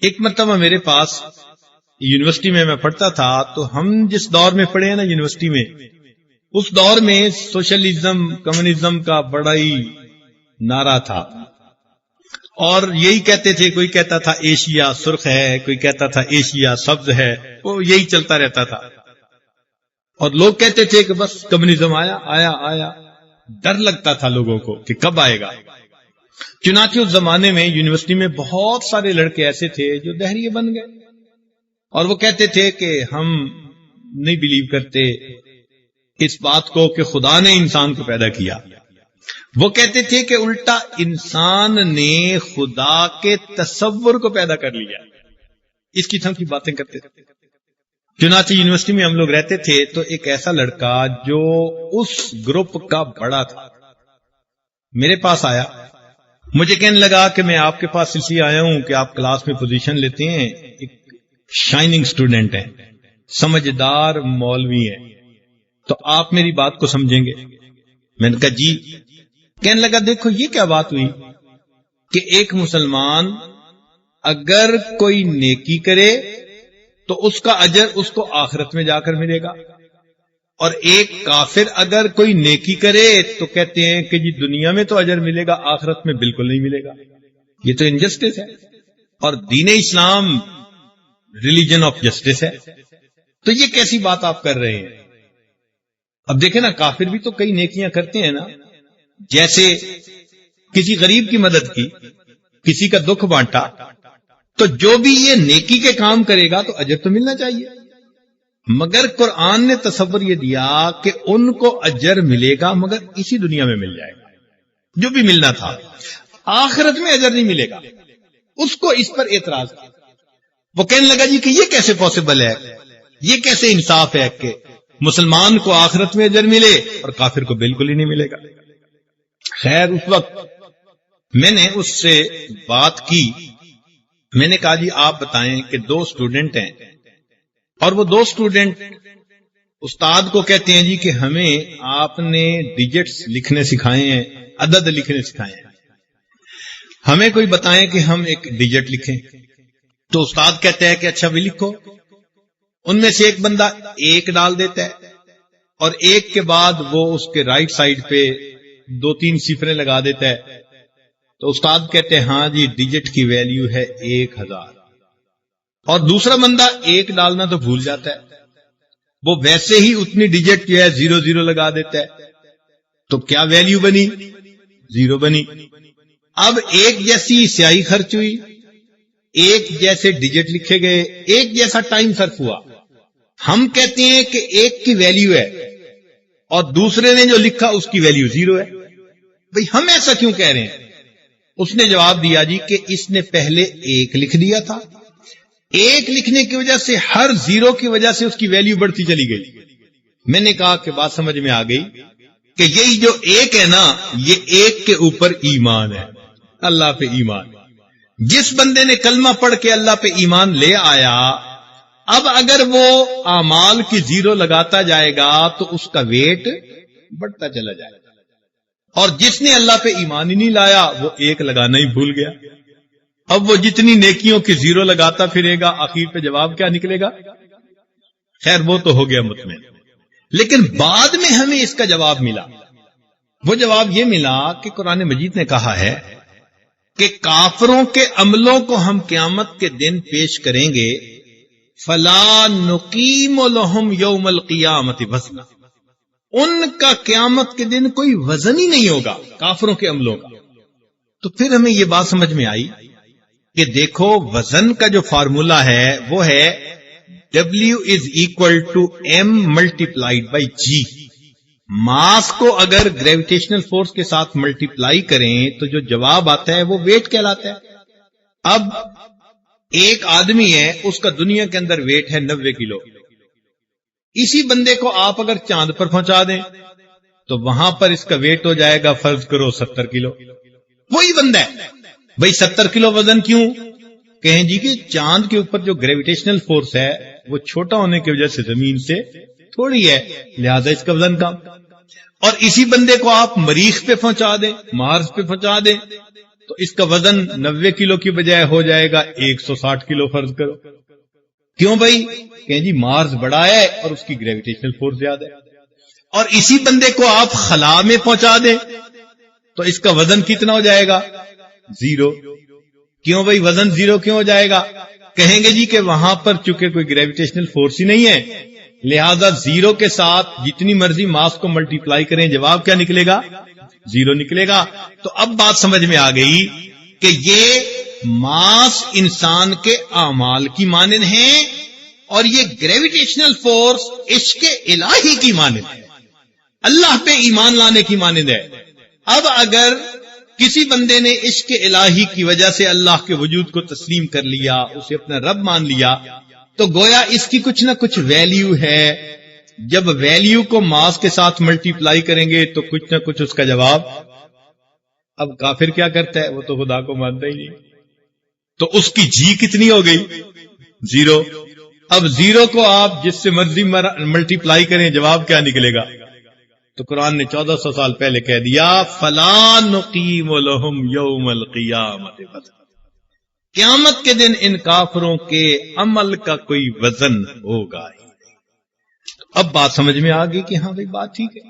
ایک مرتبہ میرے پاس یونیورسٹی میں پڑھتا تھا، تو ہم جس دور میں پڑھے ہیں نا یونیورسٹی میں، اس دور میں سوشلزم کمیونزم کا بڑا ہی نعرہ تھا، اور یہی کہتے تھے، کوئی کہتا تھا ایشیا سرخ ہے، کوئی کہتا تھا ایشیا سبز ہے، وہ یہی چلتا رہتا تھا، اور لوگ کہتے تھے کہ بس کمیونزم آیا آیا آیا، ڈر لگتا تھا لوگوں کو کہ کب آئے گا۔ چنانچہ اس زمانے میں یونیورسٹی میں بہت سارے لڑکے ایسے تھے جو دہریے بن گئے، اور وہ کہتے تھے کہ ہم نہیں بلیو کرتے اس بات کو کہ خدا نے انسان کو پیدا کیا، وہ کہتے تھے کہ الٹا انسان نے خدا کے تصور کو پیدا کر لیا، اس قسم کی باتیں کرتے تھے۔ چنانچہ یونیورسٹی میں ہم لوگ رہتے تھے، تو ایک ایسا لڑکا جو اس گروپ کا بڑا تھا میرے پاس آیا، مجھے کہنے لگا کہ میں آپ کے پاس اس لیے آیا ہوں کہ آپ کلاس میں پوزیشن لیتے ہیں، ایک شائننگ اسٹوڈنٹ ہیں، سمجھدار مولوی ہیں، تو آپ میری بات کو سمجھیں گے؟ میں نے کہا جی۔ کہنے لگا دیکھو یہ کیا بات ہوئی کہ ایک مسلمان اگر کوئی نیکی کرے تو اس کا اجر اس کو آخرت میں جا کر ملے گا، اور ایک کافر اگر کوئی نیکی کرے تو کہتے ہیں کہ جی دنیا میں تو اجر ملے گا، آخرت میں بالکل نہیں ملے گا۔ یہ تو انجسٹس ہے، اور دین اسلام ریلیجن آف جسٹس ہے، تو یہ کیسی بات آپ کر رہے ہیں؟ اب دیکھیں نا، کافر بھی تو کئی نیکیاں کرتے ہیں نا، جیسے کسی غریب کی مدد کی، کسی کا دکھ بانٹا، تو جو بھی یہ نیکی کے کام کرے گا تو اجر تو ملنا چاہیے، مگر قرآن نے تصور یہ دیا کہ ان کو اجر ملے گا مگر اسی دنیا میں مل جائے گا، جو بھی ملنا تھا، آخرت میں اجر نہیں ملے گا۔ اس کو اس پر اعتراض تھا، وہ کہنے لگا جی کہ یہ کیسے پاسبل ہے، یہ کیسے انصاف ہے کہ مسلمان کو آخرت میں اجر ملے اور کافر کو بالکل ہی نہیں ملے گا۔ خیر اس وقت میں نے اس سے بات کی، میں نے کہا جی آپ بتائیں کہ دو اسٹوڈنٹ ہیں، اور وہ دو اسٹوڈنٹ استاد کو کہتے ہیں جی کہ ہمیں آپ نے ڈیجٹس لکھنے سکھائے ہیں، عدد لکھنے سکھائے ہیں، ہمیں کوئی بتائیں کہ ہم ایک ڈیجٹ لکھیں۔ تو استاد کہتا ہے کہ اچھا بھی لکھو۔ ان میں سے ایک بندہ ایک ڈال دیتا ہے، اور ایک کے بعد وہ اس کے رائٹ سائڈ پہ 2-3 صفریں لگا دیتا ہے، تو استاد کہتے ہیں ہاں جی ڈیجٹ کی ویلیو ہے 1000، اور دوسرا بندہ ایک ڈالنا تو بھول جاتا ہے، وہ ویسے ہی اتنی ڈیجٹ جو ہے 00 لگا دیتا ہے، تو کیا ویلیو بنی؟ 0 بنی۔ اب ایک جیسی سیاہی خرچ ہوئی، ایک جیسے ڈیجٹ لکھے گئے، ایک جیسا ٹائم صرف ہوا۔ ہم کہتے ہیں کہ ایک کی ویلیو ہے اور دوسرے نے جو لکھا اس کی ویلیو 0 ہے، بھئی ہم ایسا کیوں کہہ رہے ہیں؟ اس نے جواب دیا جی کہ اس نے پہلے ایک لکھ دیا تھا، ایک لکھنے کی وجہ سے ہر 0 کی وجہ سے اس کی ویلیو بڑھتی چلی گئی۔ میں نے کہا کہ بات سمجھ میں آ گئی کہ یہی جو ایک ہے نا، یہ ایک کے اوپر ایمان ہے، اللہ پہ ایمان۔ جس بندے نے کلمہ پڑھ کے اللہ پہ ایمان لے آیا، اب اگر وہ اعمال کی 0 لگاتا جائے گا تو اس کا ویٹ بڑھتا چلا جائے گا، اور جس نے اللہ پہ ایمان ہی نہیں لایا وہ ایک لگانا ہی بھول گیا، اب وہ جتنی نیکیوں کی 0 لگاتا پھرے گا، آخر پہ جواب کیا نکلے گا؟ خیر وہ تو ہو گیا مطمئن، لیکن بعد میں ہمیں اس کا جواب ملا۔ وہ جواب یہ ملا کہ قرآن مجید نے کہا ہے کہ کافروں کے عملوں کو ہم قیامت کے دن پیش کریں گے، فَلَا نُقِيمُ لَهُمْ يَوْمَ الْقِيَامَةِ وَزْنًا، ان کا قیامت کے دن کوئی وزن ہی نہیں ہوگا کافروں کے عملوں کا۔ تو پھر ہمیں یہ بات سمجھ میں آئی کہ دیکھو وزن کا جو فارمولا ہے وہ ہے W = M × G۔ ماس کو اگر گریویٹیشنل فورس کے ساتھ ملٹیپلائی کریں تو جو جواب آتا ہے وہ ویٹ کہلاتا ہے۔ اب ایک آدمی ہے، اس کا دنیا کے اندر ویٹ ہے 90 کلو، اسی بندے کو آپ اگر چاند پر پہنچا دیں تو وہاں پر اس کا ویٹ ہو جائے گا فرض کرو 70 کلو، وہی بندہ ہے۔ بھئی 70 کلو وزن کیوں؟ کہیں جی کہ چاند کے اوپر جو گریویٹیشنل فورس ہے وہ چھوٹا ہونے کی وجہ سے زمین سے تھوڑی ہے، لہذا اس کا وزن کم۔ اور اسی بندے کو آپ مریخ پہ پہنچا دیں، مارس پہ پہنچا دیں تو اس کا وزن 90 کلو کی بجائے ہو جائے گا 160 کلو فرض کرو. کیوں بھائی؟ کہ جی مارس بڑا ہے اور اس کی گریویٹیشنل فورس زیادہ ہے. اور اسی بندے کو آپ خلا میں پہنچا دیں تو اس کا وزن کتنا ہو جائے گا؟ 0. کیوں بھائی وزن 0 کیوں ہو جائے گا؟ کہیں گے جی کہ وہاں پر چونکہ کوئی گریویٹیشنل فورس ہی نہیں ہے، لہذا 0 کے ساتھ جتنی مرضی ماس کو ملٹی پلائی کریں جواب کیا نکلے گا؟ 0 نکلے گا. تو اب بات سمجھ میں آ گئی کہ یہ ماس انسان کے اعمال کی مانند ہیں اور یہ گریویٹیشنل فورس عشق الہی کی مانند ہے، اللہ پہ ایمان لانے کی مانند ہے. اب اگر کسی بندے نے عشق الہی کی وجہ سے اللہ کے وجود کو تسلیم کر لیا، اسے اپنا رب مان لیا، تو گویا اس کی کچھ نہ کچھ ویلیو ہے. جب ویلیو کو ماس کے ساتھ ملٹی پلائی کریں گے تو کچھ نہ کچھ اس کا جواب. اب کافر کیا کرتا ہے؟ وہ تو خدا کو مانتا ہی نہیں، تو اس کی جی کتنی ہو گئی؟ 0. اب 0 کو آپ جس سے مرضی ملٹی پلائی کریں جواب کیا نکلے گا؟ تو قرآن نے 1400 سال پہلے کہہ دیا فَلَا نُقِيمُ لَهُمْ يَوْمَ الْقِيَامَةِ وَزْنًا. قیامت کے دن ان کافروں کے عمل کا کوئی وزن ہوگا ہی. اب بات سمجھ میں آ گئی کہ ہاں بھائی بات ٹھیک ہے.